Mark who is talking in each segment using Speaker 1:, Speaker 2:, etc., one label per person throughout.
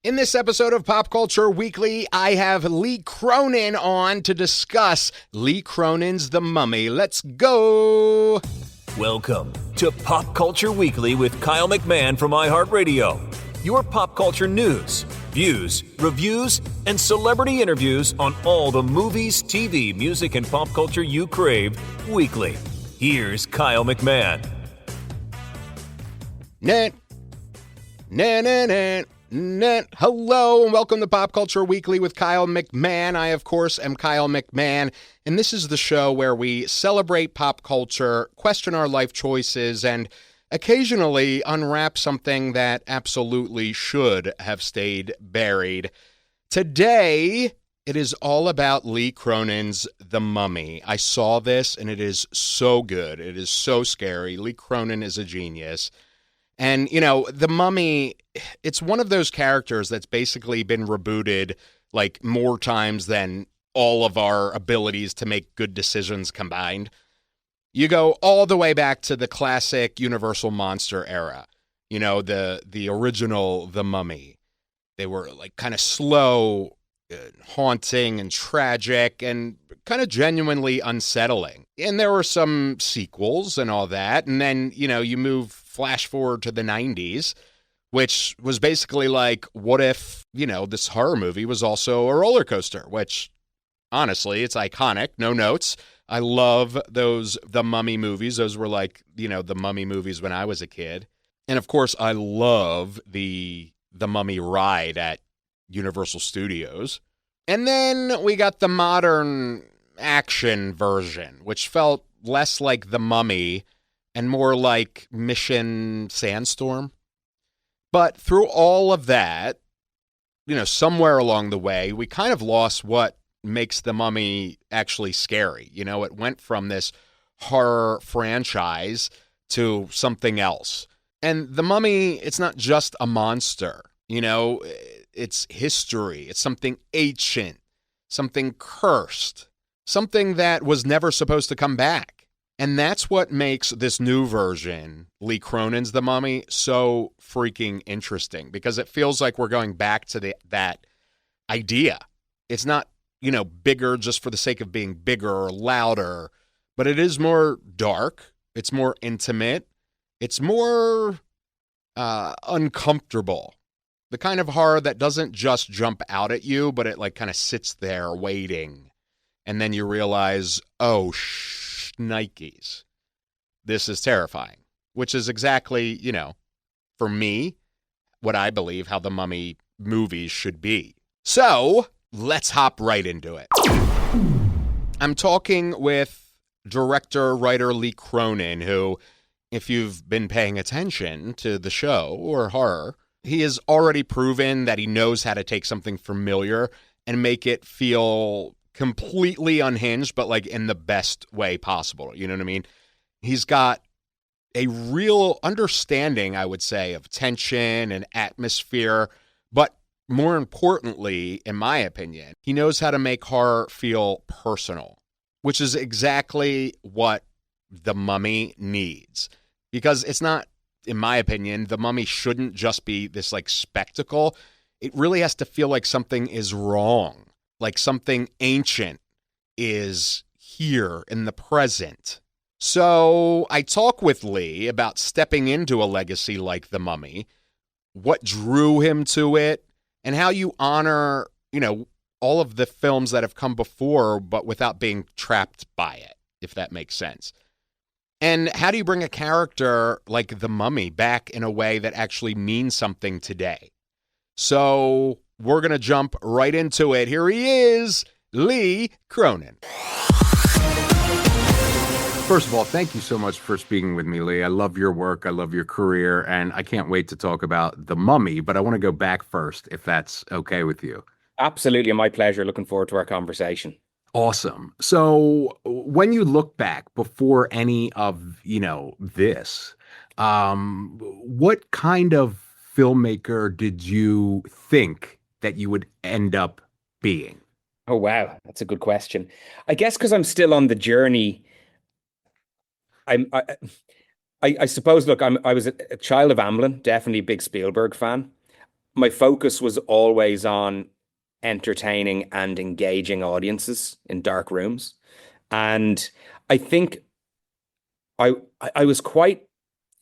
Speaker 1: In this episode of Pop Culture Weekly, I have Lee Cronin on to discuss Lee Cronin's The Mummy. Let's go!
Speaker 2: Welcome to Pop Culture Weekly with Kyle McMahon from iHeartRadio. Your pop culture news, views, reviews, and celebrity interviews on all the movies, TV, music, and pop culture you crave weekly. Here's Kyle McMahon.
Speaker 1: Hello and welcome to Pop Culture Weekly with Kyle McMahon. I, of course, am Kyle McMahon, and this is the show where we celebrate pop culture, question our life choices, and occasionally unwrap something that absolutely should have stayed buried. Today, it is all about Lee Cronin's The Mummy. I saw this, and it is so good. It is so scary. Lee Cronin is a genius. And, you know, The Mummy, it's one of those characters that's basically been rebooted like more times than all of our abilities to make good decisions combined. You go all the way back to the classic Universal Monster era, you know, the original The Mummy. They were like kind of slow, haunting and tragic and kind of genuinely unsettling. And there were some sequels and all that. And then, you know, you flash forward to the 90s, which was basically like, what if, you know, this horror movie was also a roller coaster, which honestly, it's iconic. No notes. I love The Mummy movies. Those were like, you know, the Mummy movies when I was a kid. And of course, I love the Mummy ride at Universal Studios. And then we got the modern action version, which felt less like The Mummy and more like Mission Sandstorm. But through all of that, you know, somewhere along the way, we kind of lost what makes The Mummy actually scary. You know, it went from this horror franchise to something else. And The Mummy, it's not just a monster, you know, it's history. It's something ancient, something cursed, something that was never supposed to come back. And that's what makes this new version, Lee Cronin's The Mummy, so freaking interesting, because it feels like we're going back to that idea. It's not, you know, bigger just for the sake of being bigger or louder, but it is more dark. It's more intimate. It's more uncomfortable. The kind of horror that doesn't just jump out at you, but it like kind of sits there waiting. And then you realize, oh, Nikes. This is terrifying, which is exactly, you know, for me, what I believe how The Mummy movies should be. So let's hop right into it. I'm talking with director, writer Lee Cronin, who, if you've been paying attention to the show or horror, he has already proven that he knows how to take something familiar and make it feel completely unhinged, but like in the best way possible. You know what I mean? He's got a real understanding, I would say, of tension and atmosphere. But more importantly, in my opinion, he knows how to make horror feel personal, which is exactly what The Mummy needs. Because it's not, in my opinion, The Mummy shouldn't just be this like spectacle. It really has to feel like something is wrong. Like something ancient is here in the present. So I talk with Lee about stepping into a legacy like The Mummy, what drew him to it, and how you honor, you know, all of the films that have come before, but without being trapped by it, if that makes sense. And how do you bring a character like The Mummy back in a way that actually means something today? So we're going to jump right into it. Here he is, Lee Cronin.
Speaker 3: First of all, thank you so much for speaking with me, Lee. I love your work. I love your career, and I can't wait to talk about The Mummy, but I want to go back first, if that's okay with you.
Speaker 4: Absolutely, my pleasure. Looking forward to our conversation.
Speaker 3: Awesome. So when you look back before any of, you know, this, what kind of filmmaker did you think that you would end up being?
Speaker 4: Oh, wow. That's a good question. I guess because I'm still on the journey, I suppose, look, I was a child of Amblin, definitely a big Spielberg fan. my focus was always on entertaining and engaging audiences in dark rooms. And I think I was quite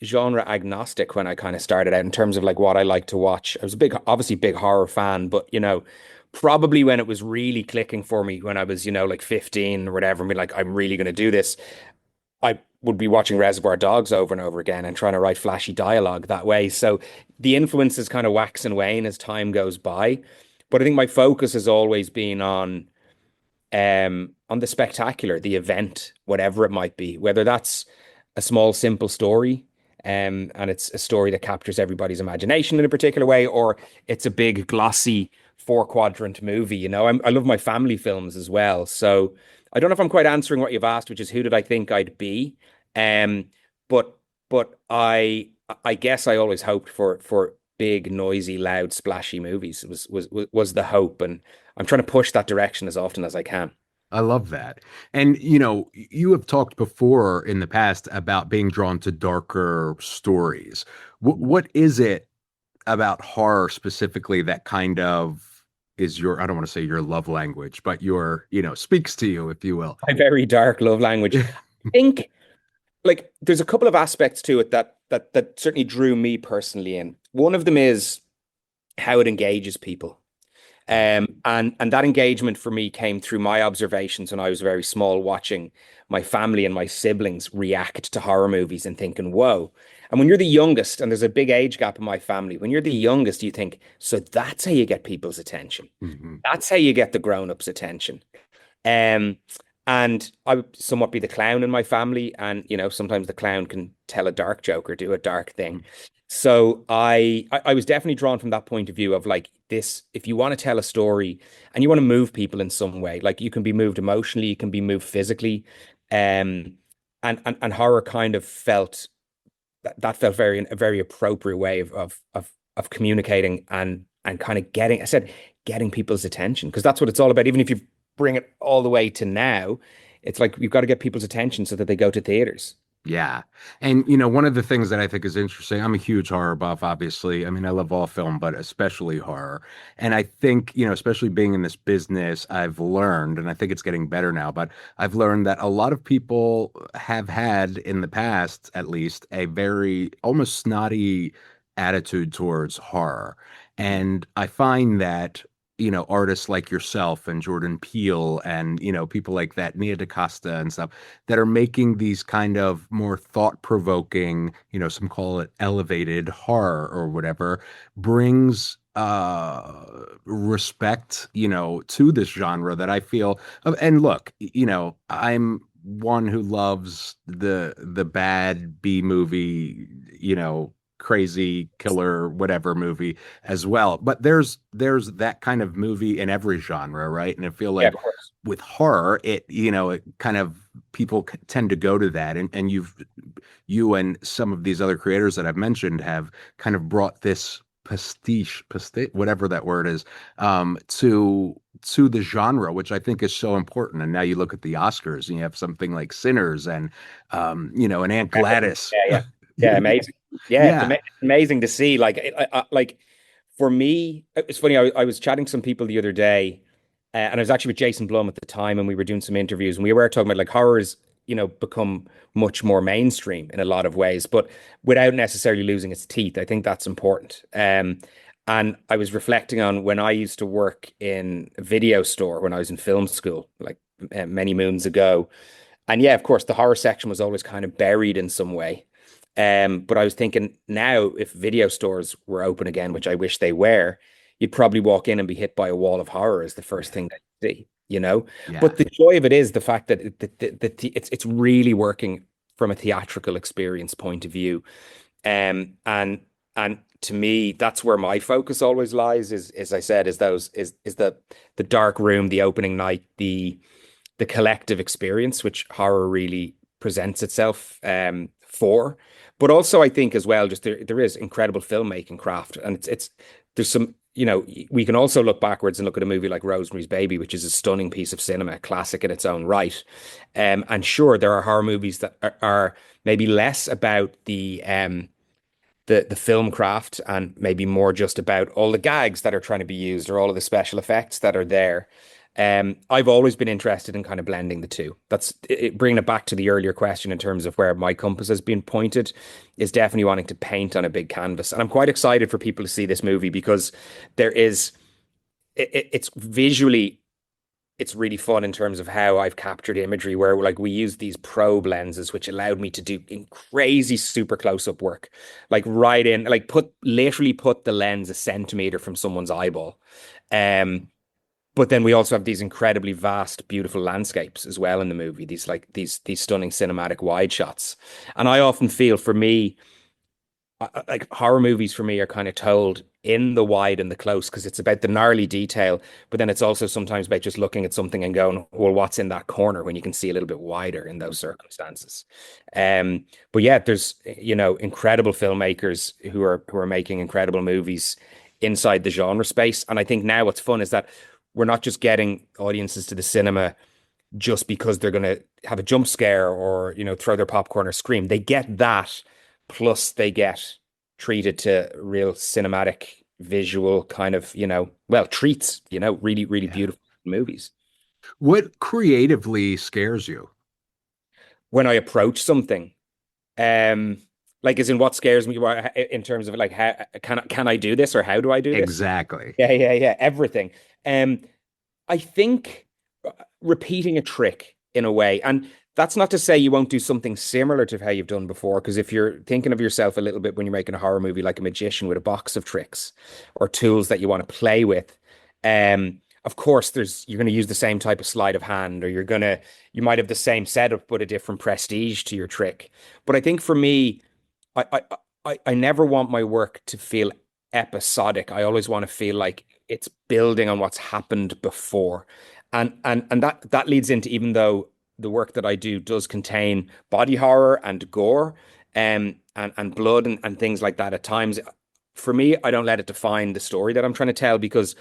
Speaker 4: genre agnostic when I kind of started out in terms of like what I like to watch. I was a big, obviously big horror fan, but probably when it was really clicking for me when I was, like 15 or whatever, and be like, I'm really going to do this. I would be watching Reservoir Dogs over and over again and trying to write flashy dialogue that way. So the influences kind of wax and wane as time goes by. But I think my focus has always been on the spectacular, the event, whatever it might be, whether that's a small, simple story, and it's a story that captures everybody's imagination in a particular way, or it's a big, glossy, four-quadrant movie. I love my family films as well. So I don't know if I'm quite answering what you've asked, which is who did I think I'd be? Um, but I guess I always hoped for big, noisy, loud, splashy movies. It was the hope, and I'm trying to push that direction as often as I can.
Speaker 3: I love that. And you have talked before in the past about being drawn to darker stories. What is it about horror specifically that kind of is your, I don't want to say your love language, but your, speaks to you, if you will?
Speaker 4: My very dark love language. I think like there's a couple of aspects to it that certainly drew me personally in. One of them is how it engages people. And that engagement for me came through my observations when I was very small, watching my family and my siblings react to horror movies and thinking, whoa. And when you're the youngest, and there's a big age gap in my family, when you're the youngest, you think, so that's how you get people's attention.
Speaker 3: Hmm.
Speaker 4: That's how you get the grown-ups' attention. Um, and I would somewhat be the clown in my family. And, sometimes the clown can tell a dark joke or do a dark thing. So I was definitely drawn from that point of view of like this, if you want to tell a story and you want to move people in some way, like you can be moved emotionally, you can be moved physically. And horror kind of felt that felt a very appropriate way of communicating and kind of getting people's attention, because that's what it's all about. Even if you bring it all the way to now, it's like you've got to get people's attention so that they go to theaters.
Speaker 3: Yeah. And, one of the things that I think is interesting, I'm a huge horror buff, obviously. I mean, I love all film, but especially horror. And I think, especially being in this business, I've learned, and I think it's getting better now, but I've learned that a lot of people have had in the past, at least, a very almost snotty attitude towards horror. And I find that artists like yourself and Jordan Peele and, people like that, Nia DaCosta and stuff that are making these kind of more thought-provoking, some call it elevated horror or whatever, brings respect, to this genre that I feel and look, I'm one who loves the bad B movie, crazy killer whatever movie as well, but there's that kind of movie in every genre, right? And I feel
Speaker 4: Yeah,
Speaker 3: like
Speaker 4: of course.
Speaker 3: with horror it kind of people tend to go to that, and you and some of these other creators that I've mentioned have kind of brought this pastiche, whatever that word is, to the genre, which I think is so important. And now you look at the Oscars and you have something like Sinners and an Aunt Gladys.
Speaker 4: Yeah, yeah, yeah, amazing. Yeah, it's
Speaker 3: Yeah.
Speaker 4: amazing to see. Like, like for me, it's funny. I was chatting to some people the other day, and I was actually with Jason Blum at the time, and we were doing some interviews, and we were talking about like horrors, become much more mainstream in a lot of ways, but without necessarily losing its teeth. I think that's important. And I was reflecting on when I used to work in a video store when I was in film school, like many moons ago. And yeah, of course, the horror section was always kind of buried in some way. But I was thinking now, if video stores were open again, which I wish they were, you'd probably walk in and be hit by a wall of horror as the first thing that you see.
Speaker 3: Yeah.
Speaker 4: But the joy of it is the fact that it's really working from a theatrical experience point of view. And to me, that's where my focus always lies, is as I said, is the dark room, the opening night, the collective experience, which horror really presents itself for. But also, I think as well, just there is incredible filmmaking craft, and it's there's some, we can also look backwards and look at a movie like Rosemary's Baby, which is a stunning piece of cinema, a classic in its own right. And sure, there are horror movies that are maybe less about the the film craft and maybe more just about all the gags that are trying to be used or all of the special effects that are there. I've always been interested in kind of blending the two. That's it, bringing it back to the earlier question in terms of where my compass has been pointed, is definitely wanting to paint on a big canvas. And I'm quite excited for people to see this movie because there is, it's visually, it's really fun in terms of how I've captured imagery where like we use these probe lenses, which allowed me to do crazy super close up work, like right in, like literally put the lens a centimeter from someone's eyeball. But then we also have these incredibly vast, beautiful landscapes as well in the movie. These stunning cinematic wide shots. And I often feel for me, like horror movies for me are kind of told in the wide and the close because it's about the gnarly detail, but then it's also sometimes about just looking at something and going, well, what's in that corner when you can see a little bit wider in those circumstances. But yeah, there's, you know, incredible filmmakers who are making incredible movies inside the genre space. And I think now what's fun is that we're not just getting audiences to the cinema just because they're going to have a jump scare or, you know, throw their popcorn or scream. They get that, plus they get treated to real cinematic visual kind of, you know, well, treats, you know, really, really beautiful movies.
Speaker 3: What creatively scares you?
Speaker 4: When I approach something, like as in what scares me in terms of like, how can I do this or how do I do this?
Speaker 3: Exactly.
Speaker 4: Yeah. Everything. I think repeating a trick in a way, and that's not to say you won't do something similar to how you've done before, because if you're thinking of yourself a little bit when you're making a horror movie, like a magician with a box of tricks or tools that you want to play with, of course, you're going to use the same type of sleight of hand, or you might have the same setup but a different prestige to your trick. But I think for me, I never want my work to feel episodic. I always want to feel like it's building on what's happened before. And that leads into, even though the work that I do does contain body horror and gore, and blood and things like that at times, for me, I don't let it define the story that I'm trying to tell, because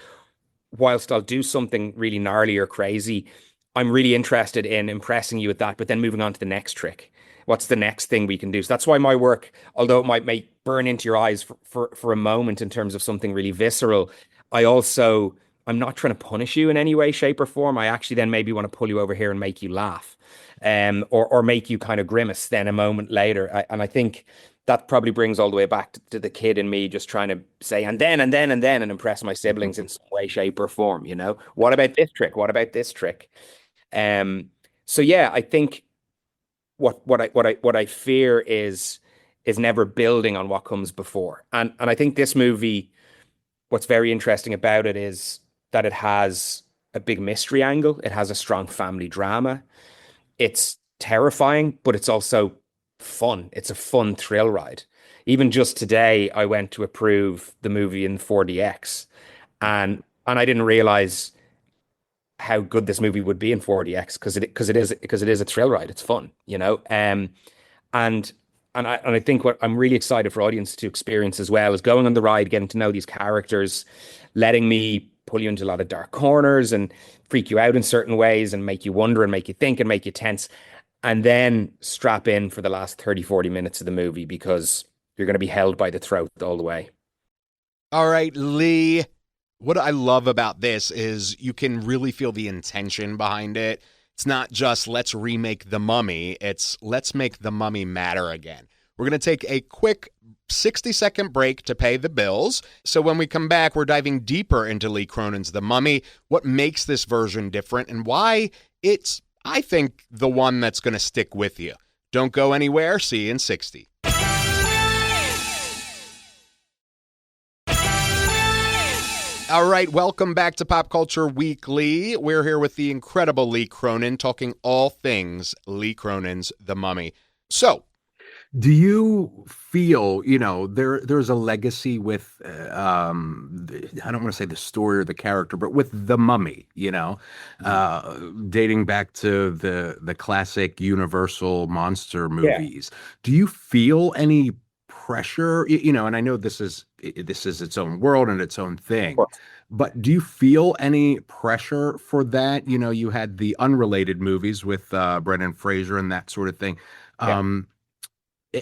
Speaker 4: whilst I'll do something really gnarly or crazy, I'm really interested in impressing you with that, but then moving on to the next trick. What's the next thing we can do? So that's why my work, although it might burn into your eyes for a moment in terms of something really visceral, I'm not trying to punish you in any way, shape, or form. I actually then maybe want to pull you over here and make you laugh, or make you kind of grimace then a moment later. And I think that probably brings all the way back to the kid in me just trying to say, and then, and impress my siblings in some way, shape, or form, you know? What about this trick? What about this trick? So yeah, I think what I fear is never building on what comes before. And I think this movie, what's very interesting about it is that it has a big mystery angle. It has a strong family drama. It's terrifying, but it's also fun. It's a fun thrill ride. Even just today, I went to approve the movie in 4DX, and I didn't realize how good this movie would be in 4DX because it is a thrill ride. It's fun, you know. And I think what I'm really excited for audience to experience as well is going on the ride, getting to know these characters, letting me pull you into a lot of dark corners and freak you out in certain ways and make you wonder and make you think and make you tense, and then strap in for the last 30, 40 minutes of the movie because you're going to be held by the throat all the way.
Speaker 1: All right, Lee. What I love about this is you can really feel the intention behind it. It's not just let's remake The Mummy. It's let's make The Mummy matter again. We're going to take a quick 60-second break to pay the bills. So when we come back, we're diving deeper into Lee Cronin's The Mummy, what makes this version different, and why it's, I think, the one that's going to stick with you. Don't go anywhere. See you in 60. All right, welcome back to Pop Culture Weekly. We're here with the incredible Lee Cronin, talking all things Lee Cronin's The Mummy. So,
Speaker 3: do you feel, you know, there's a legacy with, I don't want to say the story or the character, but with The Mummy, you know, dating back to the classic Universal monster movies. Yeah. Do you feel any pressure, you know, and I know this is its own world and its own thing, but do you feel any pressure for that? You know, you had the unrelated movies with Brendan Fraser and that sort of thing.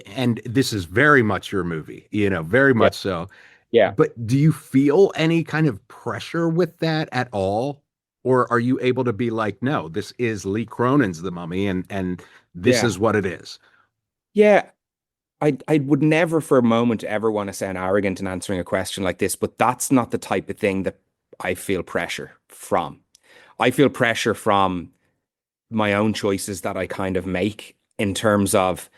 Speaker 3: and this is very much your movie, very
Speaker 4: Yeah.
Speaker 3: much so.
Speaker 4: Yeah.
Speaker 3: But do you feel any kind of pressure with that at all? Or are you able to be like, no, this is Lee Cronin's The Mummy, and this
Speaker 4: Yeah.
Speaker 3: is what it is?
Speaker 4: Yeah. I would never for a moment ever want to sound arrogant in answering a question like this, but that's not the type of thing that I feel pressure from. I feel pressure from my own choices that I kind of make in terms of,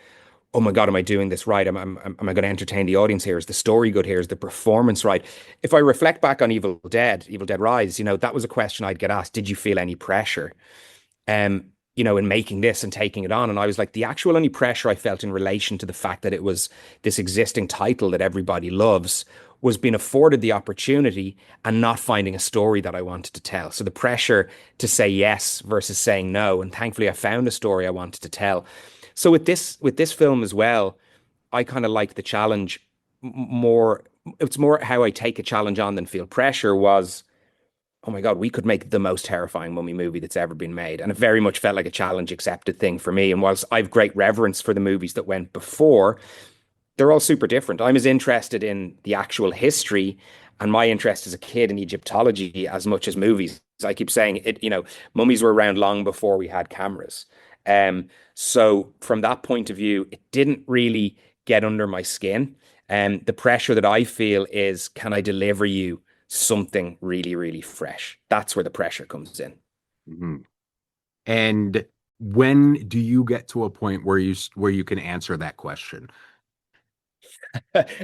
Speaker 4: oh my God, am I doing this right? Am I going to entertain the audience here? Is the story good here? Is the performance right? If I reflect back on Evil Dead Rise, that was a question I'd get asked. Did you feel any pressure? In making this and taking it on. And I was like, the actual only pressure I felt in relation to the fact that it was this existing title that everybody loves was being afforded the opportunity and not finding a story that I wanted to tell. So the pressure to say yes versus saying no. And thankfully I found a story I wanted to tell. So with this film as well, I kind of like the challenge more. It's more how I take a challenge on than feel pressure was, oh my God, we could make the most terrifying mummy movie that's ever been made. And it very much felt like a challenge accepted thing for me. And whilst I've great reverence for the movies that went before, they're all super different. I'm as interested in the actual history and my interest as a kid in Egyptology as much as movies. I keep saying it, mummies were around long before we had cameras. So from that point of view, it didn't really get under my skin. And the pressure that I feel is, can I deliver you something really, really fresh? That's where the pressure comes in.
Speaker 3: Mhm. And when do you get to a point where you can answer that question?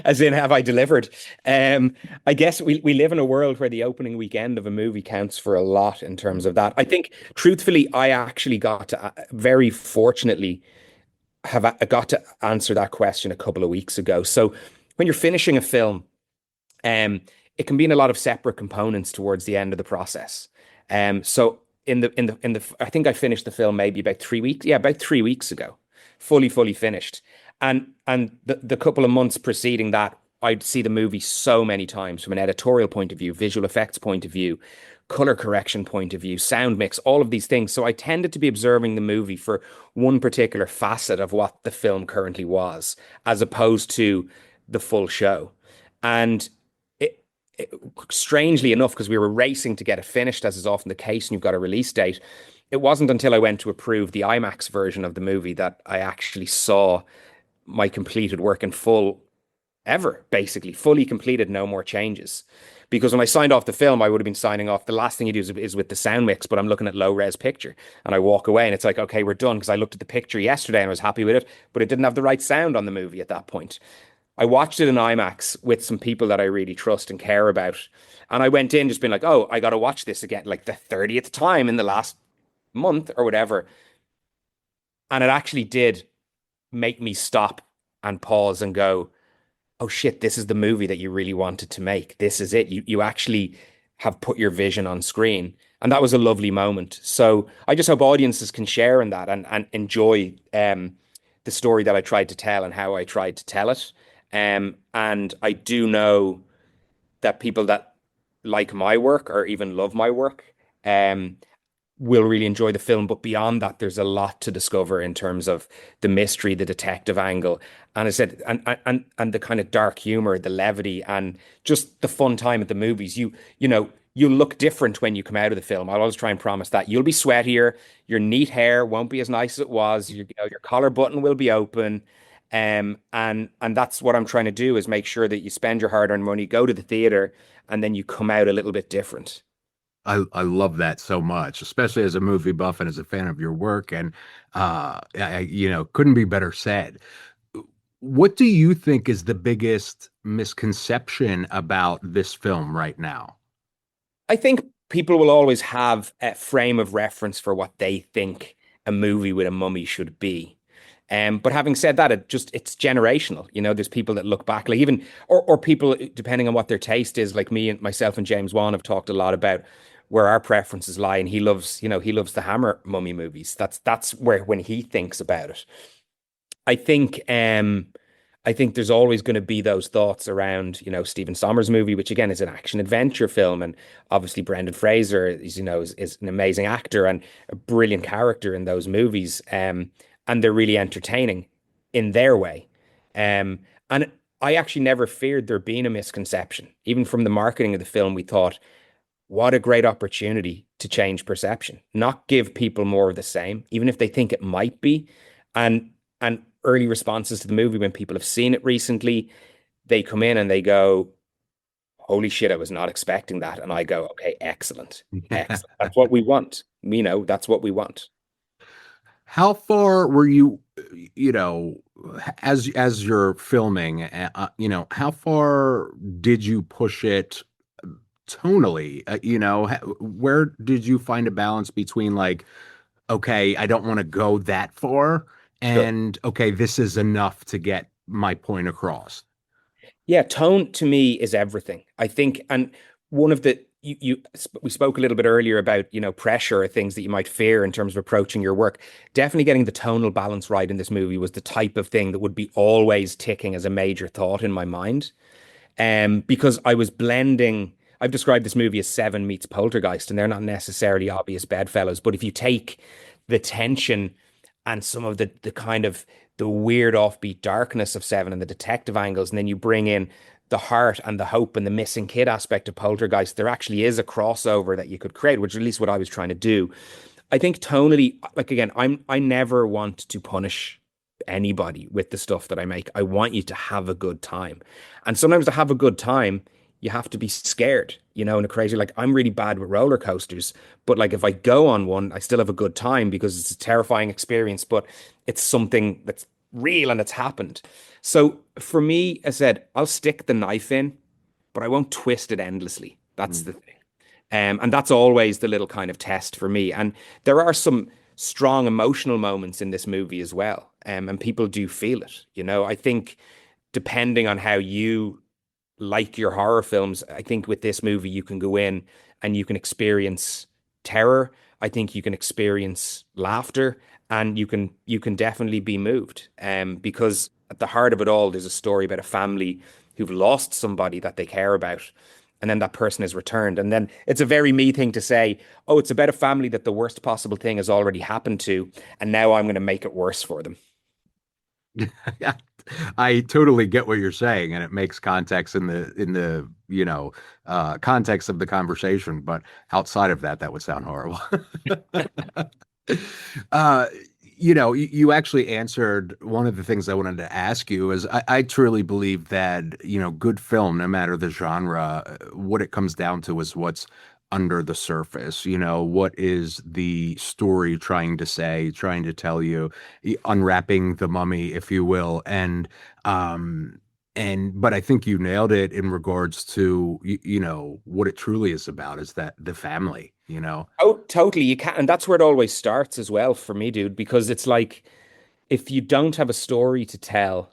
Speaker 4: As in, have I delivered? I guess we live in a world where the opening weekend of a movie counts for a lot in terms of that. I think, truthfully, I actually got to, very fortunately, got to answer that question a couple of weeks ago. So when you're finishing a film, um, it can be in a lot of separate components towards the end of the process. So I think I finished the film maybe about 3 weeks. Yeah, about 3 weeks ago, fully finished. And the couple of months preceding that, I'd see the movie so many times from an editorial point of view, visual effects point of view, color correction point of view, sound mix, all of these things. So I tended to be observing the movie for one particular facet of what the film currently was, as opposed to the full show. And strangely enough, because we were racing to get it finished, as is often the case, and you've got a release date, it wasn't until I went to approve the IMAX version of the movie that I actually saw my completed work in full ever, basically fully completed, no more changes. Because when I signed off the film, I would have been signing off. The last thing you do is with the sound mix, but I'm looking at low res picture and I walk away and it's like, okay, we're done. Because I looked at the picture yesterday and I was happy with it, but it didn't have the right sound on the movie at that point. I watched it in IMAX with some people that I really trust and care about. And I went in just being like, oh, I got to watch this again, like the 30th time in the last month or whatever. And it actually did make me stop and pause and go, oh shit, this is the movie that you really wanted to make. This is it. You actually have put your vision on screen. And that was a lovely moment. So I just hope audiences can share in that and enjoy the story that I tried to tell and how I tried to tell it. And I do know that people that like my work or even love my work um, will really enjoy the film. But beyond that, there's a lot to discover in terms of the mystery, the detective angle, and I said, and the kind of dark humor, the levity, and just the fun time at the movies. You look different when you come out of the film. I'll always try and promise that you'll be sweatier. Your neat hair won't be as nice as it was. Your collar button will be open. And that's what I'm trying to do is make sure that you spend your hard-earned money, go to the theater, and then you come out a little bit different.
Speaker 3: I love that so much, especially as a movie buff and as a fan of your work. And couldn't be better said. What do you think is the biggest misconception about this film right now?
Speaker 4: I think people will always have a frame of reference for what they think a movie with a mummy should be. But having said that, it's generational. There's people that look back, like even or people depending on what their taste is, like me and myself and James Wan have talked a lot about where our preferences lie, and he loves the Hammer mummy movies. That's where when he thinks about it. I think I think there's always going to be those thoughts around, Stephen Sommers' movie, which again is an action adventure film, and obviously Brendan Fraser is an amazing actor and a brilliant character in those movies, and they're really entertaining in their way. And I actually never feared there being a misconception. Even from the marketing of the film, we thought, what a great opportunity to change perception, not give people more of the same, even if they think it might be. And early responses to the movie when people have seen it recently, they come in and they go, holy shit, I was not expecting that. And I go, okay, excellent. Excellent. That's what we want. That's what we want.
Speaker 3: How far were you, you know, as you're filming, how far did you push it tonally? Where did you find a balance between like, okay, I don't want to go that far,
Speaker 4: Sure.
Speaker 3: and okay, this is enough to get my point across?
Speaker 4: Yeah, tone to me is everything. I think, and one of the we spoke a little bit earlier about, pressure or things that you might fear in terms of approaching your work. Definitely getting the tonal balance right in this movie was the type of thing that would be always ticking as a major thought in my mind. Because I was blending. I've described this movie as Seven meets Poltergeist, and they're not necessarily obvious bedfellows. But if you take the tension and some of the kind of the weird offbeat darkness of Seven and the detective angles, and then you bring in the heart and the hope and the missing kid aspect of Poltergeist, there actually is a crossover that you could create, which is at least what I was trying to do. I think tonally, like again, I never want to punish anybody with the stuff that I make. I want you to have a good time. And sometimes to have a good time, you have to be scared, in a crazy, like I'm really bad with roller coasters, but like if I go on one, I still have a good time because it's a terrifying experience, but it's something that's real and it's happened. So for me, I said, I'll stick the knife in, but I won't twist it endlessly. That's
Speaker 3: Mm.
Speaker 4: the thing. And that's always the little kind of test for me. And there are some strong emotional moments in this movie as well. And people do feel it. I think depending on how you like your horror films, I think with this movie, you can go in and you can experience terror. I think you can experience laughter and you can definitely be moved. Because at the heart of it all, there's a story about a family who've lost somebody that they care about. And then that person is returned. And then it's a very me thing to say, oh, it's about a family that the worst possible thing has already happened to. And now I'm going to make it worse for them.
Speaker 3: Yeah, I totally get what you're saying, and it makes context in the context of the conversation. But outside of that, that would sound horrible. uh, you actually answered one of the things I wanted to ask you. Is I truly believe that good film, no matter the genre, what it comes down to is what's under the surface. What is the story trying to say, trying to tell you, unwrapping the mummy, if you will. Um but I think you nailed it in regards to what it truly is about is that the family.
Speaker 4: Oh, totally. You can, and that's where it always starts as well for me, dude, because it's like if you don't have a story to tell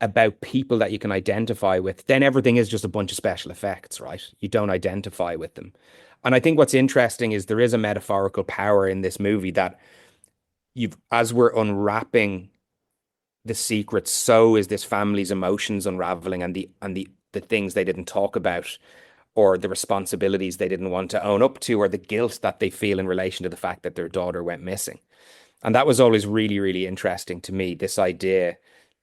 Speaker 4: about people that you can identify with, then everything is just a bunch of special effects, right? You don't identify with them. And I think what's interesting is there is a metaphorical power in this movie that as we're unwrapping the secrets, so is this family's emotions unraveling and the things they didn't talk about or the responsibilities they didn't want to own up to or the guilt that they feel in relation to the fact that their daughter went missing. And that was always really, really interesting to me, this idea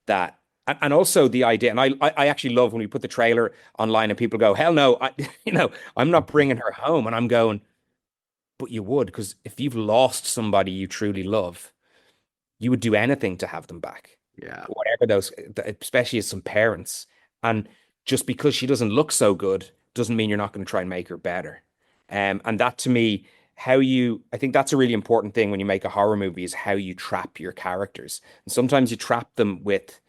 Speaker 4: that, and also the idea, and I actually love when we put the trailer online and people go, hell no, I'm not bringing her home. And I'm going, but you would, because if you've lost somebody you truly love, you would do anything to have them back,
Speaker 3: Yeah.
Speaker 4: whatever those, especially as some parents. And just because she doesn't look so good doesn't mean you're not going to try and make her better. And that to me, I think that's a really important thing when you make a horror movie is how you trap your characters. And sometimes you trap them with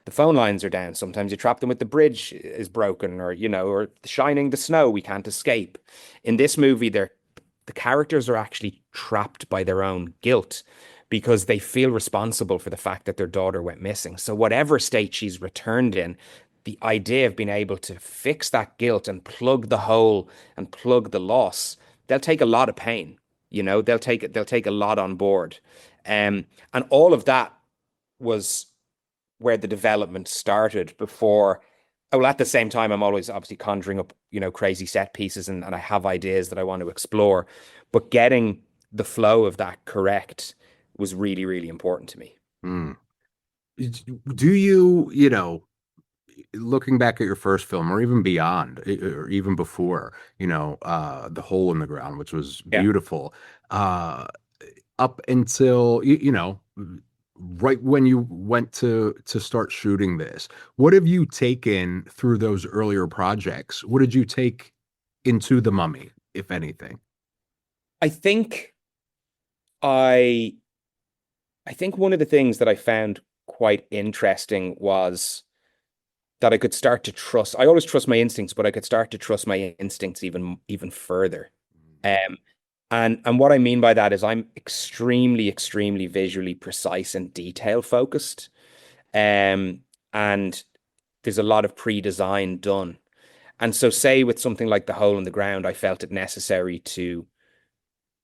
Speaker 4: the phone lines are down. Sometimes you trap them with the bridge is broken or shining the snow, we can't escape. In this movie, the characters are actually trapped by their own guilt because they feel responsible for the fact that their daughter went missing. So whatever state she's returned in, the idea of being able to fix that guilt and plug the hole and plug the loss, they'll take a lot of pain. They'll take a lot on board. And all of that was where the development started before. Well, at the same time, I'm always obviously conjuring up, crazy set pieces and I have ideas that I want to explore. But getting the flow of that correct was really, really important to me.
Speaker 3: Mm. Do you, you know, looking back at your first film or even beyond or even before, The Hole in the Ground, which was
Speaker 4: Yeah.
Speaker 3: beautiful, uh, up until, right when you went to start shooting this, what have you taken through those earlier projects? What did you take into The Mummy, if anything?
Speaker 4: I think I I think one of the things that I found quite interesting was that I could start to trust. I always trust my instincts, but I could start to trust my instincts even further. Um, and what I mean by that is I'm extremely visually precise and detail focused. Um, and there's a lot of pre-design done. And so, say with something like the hole in the ground, I felt it necessary to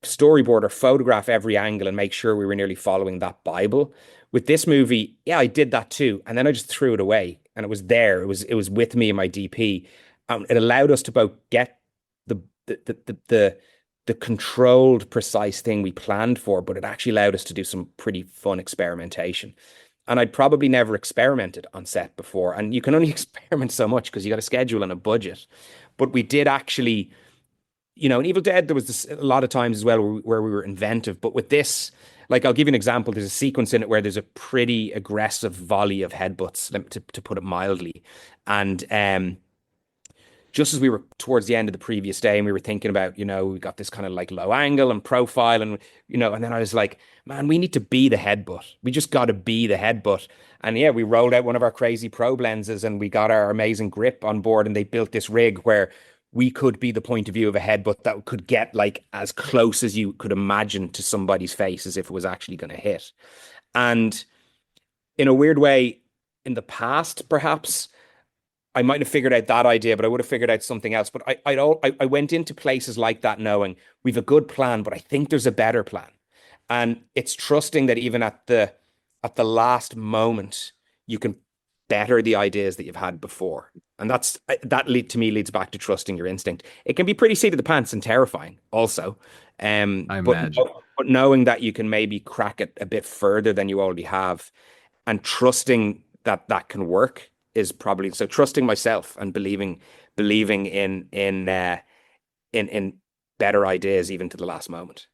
Speaker 4: storyboard or photograph every angle and make sure we were nearly following that Bible. With this movie, yeah, I did that too, and then I just threw it away, and it was there. It was with me in my DP. It allowed us to both get the the controlled, precise thing we planned for, but it actually allowed us to do some pretty fun experimentation. And I'd probably never experimented on set before, and you can only experiment so much because you got a schedule and a budget. But we did actually, in Evil Dead, there was a lot of times as well where we were inventive. But with this, like, I'll give you an example. There's a sequence in it where there's a pretty aggressive volley of headbutts, to put it mildly. And just as we were towards the end of the previous day and we were thinking about, we got this kind of like low angle and profile and then I was like, man, we need to be the headbutt. We just got to be the headbutt. And yeah, we rolled out one of our crazy probe lenses and we got our amazing grip on board and they built this rig where we could be the point of view of a headbutt that could get like as close as you could imagine to somebody's face as if it was actually going to hit. And in a weird way, in the past, perhaps I might have figured out that idea, but I would have figured out something else. But I went into places like that knowing we've a good plan, but I think there's a better plan. And it's trusting that even at the last moment, you can better the ideas that you've had before. And to me leads back to trusting your instinct. It can be pretty seat of the pants and terrifying also.
Speaker 3: I
Speaker 4: But
Speaker 3: imagine.
Speaker 4: but knowing that you can maybe crack it a bit further than you already have and trusting that that can work is probably so trusting myself and believing in better ideas even to the last moment.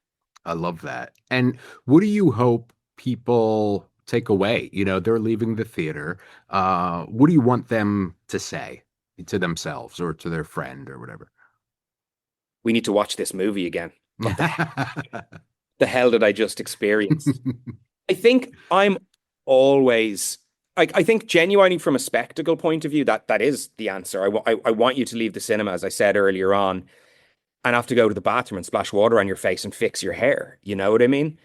Speaker 3: I love that. And what do you hope people take away? They're leaving the theater. What do you want them to say to themselves or to their friend or whatever?
Speaker 4: We need to watch this movie again. What the hell did I just experience? I think I'm always I think genuinely from a spectacle point of view, that is the answer. I want you to leave the cinema, as I said earlier on, and have to go to the bathroom and splash water on your face and fix your hair. You know what I mean?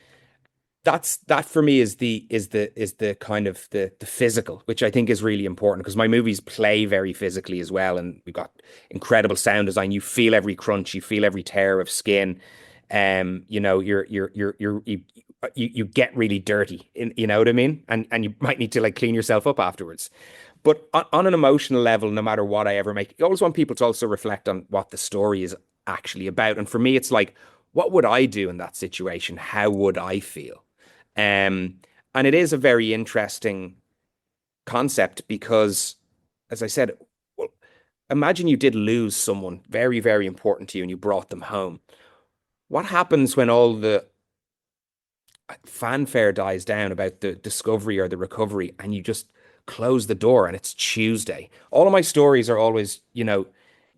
Speaker 4: That for me is the kind of the physical, which I think is really important because my movies play very physically as well, and we've got incredible sound design. You feel every crunch, you feel every tear of skin. You get really dirty, you know what I mean, and you might need to like clean yourself up afterwards. But on an emotional level, no matter what I ever make, I always want people to also reflect on what the story is actually about. And for me, it's like, what would I do in that situation? How would I feel? Um, and it is a very interesting concept because, as I said, well, imagine you did lose someone very, very important to you and you brought them home. What happens when all the fanfare dies down about the discovery or the recovery and you just close the door and it's Tuesday? All of my stories are always,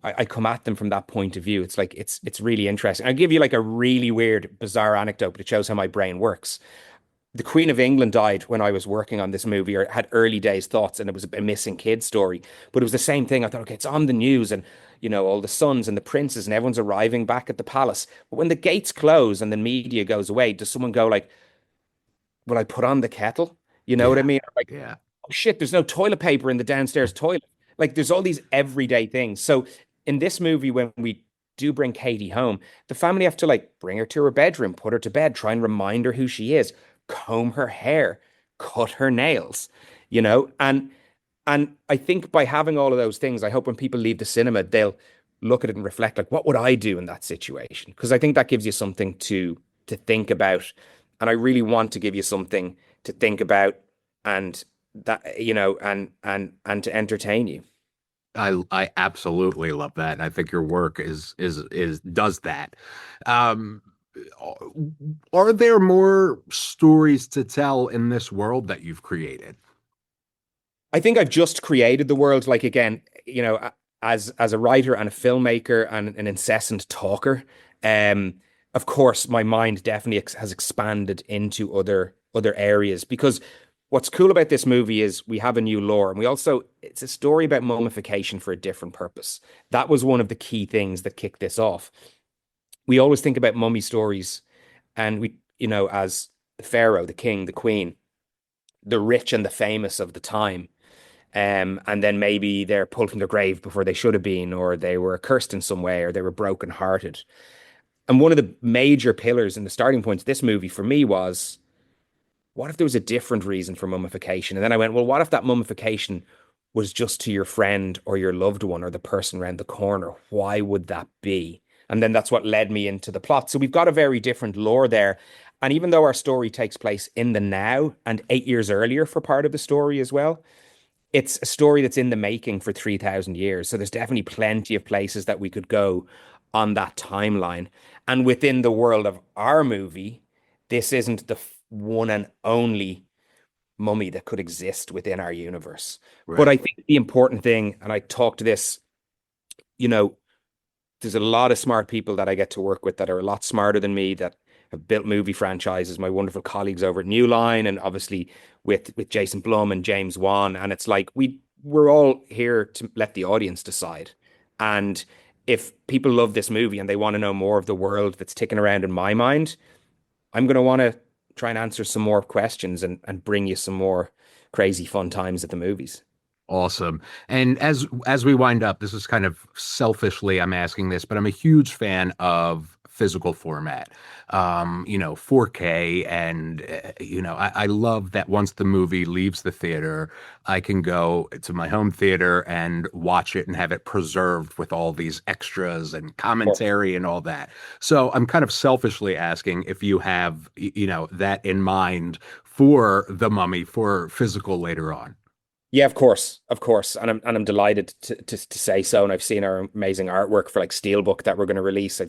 Speaker 4: I come at them from that point of view. It's like it's really interesting. I'll give you like a really weird, bizarre anecdote, but it shows how my brain works. The Queen of England died when I was working on this movie, or had early days thoughts, and it was a missing kid story. But it was the same thing. I thought, okay, it's on the news, and all the sons and the princes, and everyone's arriving back at the palace. But when the gates close and the media goes away, does someone go like, "Will I put on the kettle?" You know what I
Speaker 3: Yeah.
Speaker 4: mean? Like,
Speaker 3: Yeah.
Speaker 4: oh shit, there's no toilet paper in the downstairs toilet. Like, there's all these everyday things. So in this movie, when we do bring Katie home, the family have to like bring her to her bedroom, put her to bed, try and remind her who she is, comb her hair, cut her nails, and I think by having all of those things, I hope when people leave the cinema, they'll look at it and reflect, like, what would I do in that situation? Because I think that gives you something to think about. And I really want to give you something to think about and that, and to entertain you.
Speaker 3: I absolutely love that. And I think your work is does that. Um, are there more stories to tell in this world that you've created?
Speaker 4: I think I've just created the world. Like again, as a writer and a filmmaker and an incessant talker, um, of course, my mind definitely has expanded into other areas because what's cool about this movie is we have a new lore and we also it's a story about mummification for a different purpose. That was one of the key things that kicked this off. We always think about mummy stories and as the pharaoh, the king, the queen, the rich and the famous of the time. And then maybe they're pulled from their grave before they should have been, or they were cursed in some way, or they were brokenhearted. And one of the major pillars and the starting points of this movie for me was, what if there was a different reason for mummification? And then I went, well, what if that mummification was just to your friend or your loved one or the person around the corner? Why would that be? And then that's what led me into the plot. So we've got a very different lore there. And even though our story takes place in the now and 8 years earlier for part of the story as well, it's a story that's in the making for 3,000 years. So there's definitely plenty of places that we could go on that timeline. And within the world of our movie, this isn't the one and only mummy that could exist within our universe. But
Speaker 3: Right.
Speaker 4: I think the important thing, and I talk to this, you know, there's a lot of smart people that I get to work with that are a lot smarter than me that have built movie franchises. My wonderful colleagues over at New Line, and obviously with Jason Blum and James Wan. And it's like we're all here to let the audience decide. And if people love this movie and they want to know more of the world that's ticking around in my mind, I'm going to want to try and answer some more questions and bring you some more crazy fun times at the movies.
Speaker 3: Awesome. And as we wind up, this is kind of selfishly I'm asking this, but I'm a huge fan of physical format. 4K and I love that once the movie leaves the theater, I can go to my home theater and watch it and have it preserved with all these extras and commentary and all that. So I'm kind of selfishly asking if you have that in mind for The Mummy for physical later on.
Speaker 4: Yeah, of course, and I'm delighted to say so. And I've seen our amazing artwork for like Steelbook that we're going to release.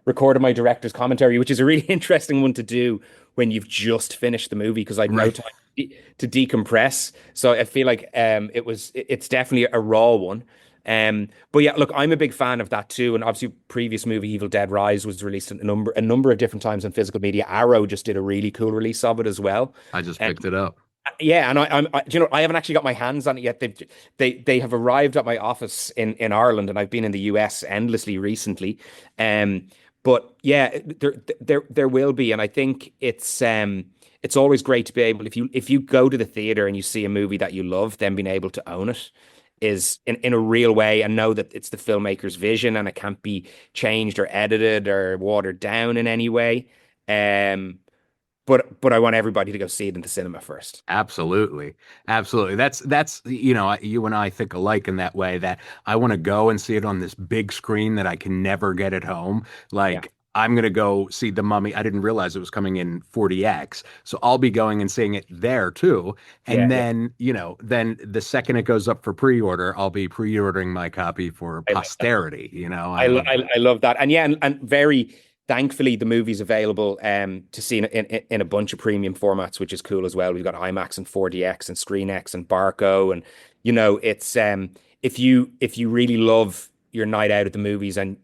Speaker 4: Recorded my director's commentary, which is a really interesting one to do when you've just finished the movie because I'd no
Speaker 3: Right.
Speaker 4: time to decompress. So I feel like it's definitely a raw one. But yeah, look, I'm a big fan of that too. And obviously, previous movie Evil Dead Rise was released a number of different times on physical media. Arrow just did a really cool release of it as well.
Speaker 3: I just
Speaker 4: Um,
Speaker 3: picked it up.
Speaker 4: yeah, and I haven't actually got my hands on it yet. They have arrived at my office in Ireland, and I've been in the US endlessly recently. Um, but yeah, there will be, and I think it's always great to be able if you go to the theater and you see a movie that you love, then being able to own it is in a real way and know that it's the filmmaker's vision and it can't be changed or edited or watered down in any way. Um, but I want everybody to go see it in the cinema first.
Speaker 3: Absolutely. Absolutely. That's you and I think alike in that way that I want to go and see it on this big screen that I can never get at home.
Speaker 4: Yeah,
Speaker 3: Like I'm going to go see The Mummy. I didn't realize it was coming in 40X. So I'll be going and seeing it there too.
Speaker 4: yeah,
Speaker 3: And
Speaker 4: yeah.
Speaker 3: then the second it goes up for pre-order, I'll be pre-ordering my copy for
Speaker 4: I like that.
Speaker 3: posterity. I
Speaker 4: I, lo-
Speaker 3: love that.
Speaker 4: I love that, and yeah, and very thankfully the movie's available to see in a bunch of premium formats, which is cool as well. We've got IMAX and 4DX and ScreenX and Barco, and it's if you really love your night out at the movies and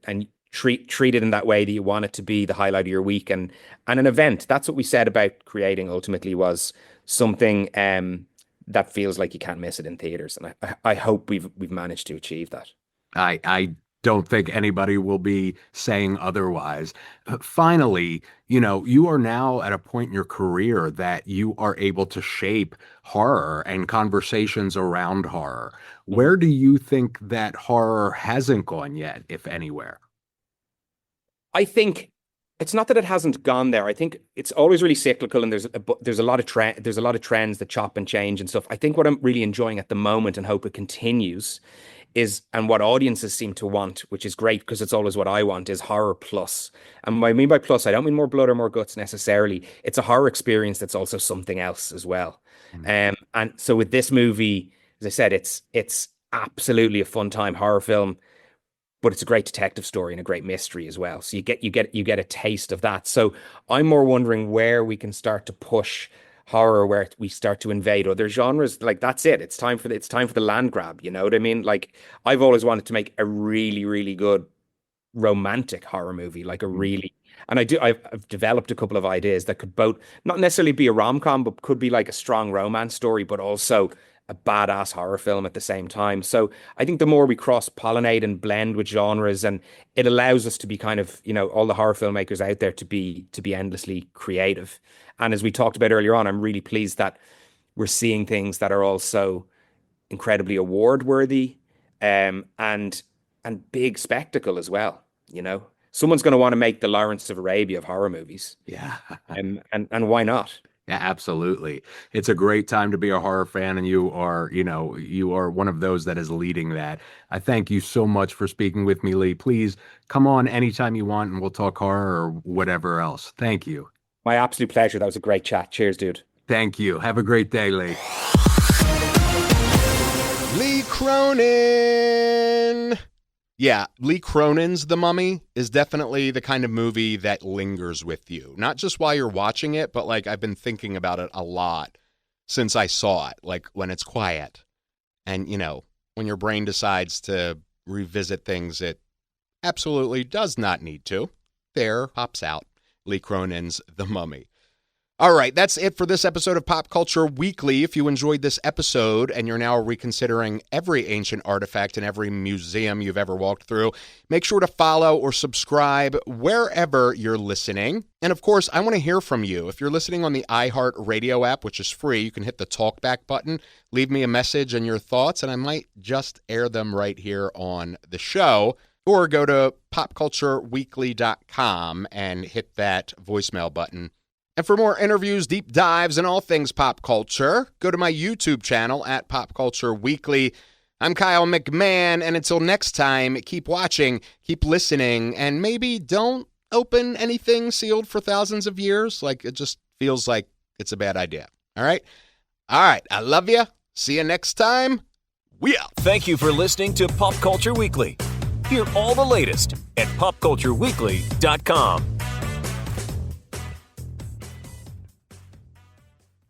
Speaker 4: treat it in that way that you want it to be the highlight of your week and an event. That's what we said about creating ultimately was something that feels like you can't miss it in theaters, and I hope we've managed to achieve that.
Speaker 3: I don't think anybody will be saying otherwise. Finally, you are now at a point in your career that you are able to shape horror and conversations around horror. Where do you think that horror hasn't gone yet, if anywhere?
Speaker 4: I think it's not that it hasn't gone there. I think it's always really cyclical, and there's a lot of trends that chop and change and stuff. I think what I'm really enjoying at the moment and hope it continues is, and what audiences seem to want, which is great because it's always what I want, is horror plus. And what I mean by plus, I don't mean more blood or more guts necessarily. It's a horror experience that's also something else as well. And so with this movie, as I said, it's absolutely a fun time horror film, but it's a great detective story and a great mystery as well. So you get a taste of that. So I'm more wondering where we can start to push horror, where we start to invade other genres. Like that's it. It's time for the land grab. You know what I mean? Like I've always wanted to make a really, really good romantic horror movie, like a really, and I've developed a couple of ideas that could both not necessarily be a rom-com, but could be like a strong romance story, but also a badass horror film at the same time. So I think the more we cross-pollinate and blend with genres, and it allows us to be kind of, all the horror filmmakers out there to be endlessly creative. And as we talked about earlier on, I'm really pleased that we're seeing things that are also incredibly award worthy, and big spectacle as well. Someone's going to want to make the Lawrence of Arabia of horror movies.
Speaker 3: Yeah.
Speaker 4: And why not?
Speaker 3: Yeah, absolutely. It's a great time to be a horror fan, and you are one of those that is leading that. I thank you so much for speaking with me, Lee. Please come on anytime you want, and we'll talk horror or whatever else. Thank you.
Speaker 4: My absolute pleasure. That was a great chat. Cheers, dude.
Speaker 3: Thank you. Have a great day, Lee.
Speaker 1: Lee Cronin. Yeah, Lee Cronin's The Mummy is definitely the kind of movie that lingers with you. Not just while you're watching it, but like I've been thinking about it a lot since I saw it, like when it's quiet. And, when your brain decides to revisit things it absolutely does not need to, there pops out Lee Cronin's The Mummy. All right, that's it for this episode of Pop Culture Weekly. If you enjoyed this episode and you're now reconsidering every ancient artifact in every museum you've ever walked through, make sure to follow or subscribe wherever you're listening. And of course, I want to hear from you. If you're listening on the iHeart Radio app, which is free, you can hit the talkback button, leave me a message and your thoughts, and I might just air them right here on the show. Or go to popcultureweekly.com and hit that voicemail button. And for more interviews, deep dives, and all things pop culture, go to my YouTube channel at Pop Culture Weekly. I'm Kyle McMahon, and until next time, keep watching, keep listening, and maybe don't open anything sealed for thousands of years. Like, it just feels like it's a bad idea. All right? All right, I love you. See you next time. We out.
Speaker 2: Thank you for listening to Pop Culture Weekly. Hear all the latest at popcultureweekly.com.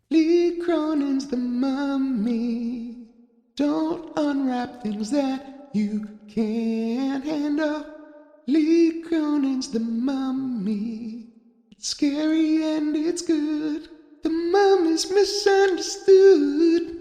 Speaker 1: Lee Cronin's The Mummy. Don't unwrap things that you can't handle. Lee Cronin's The Mummy. It's scary and it's good. The mummy's misunderstood.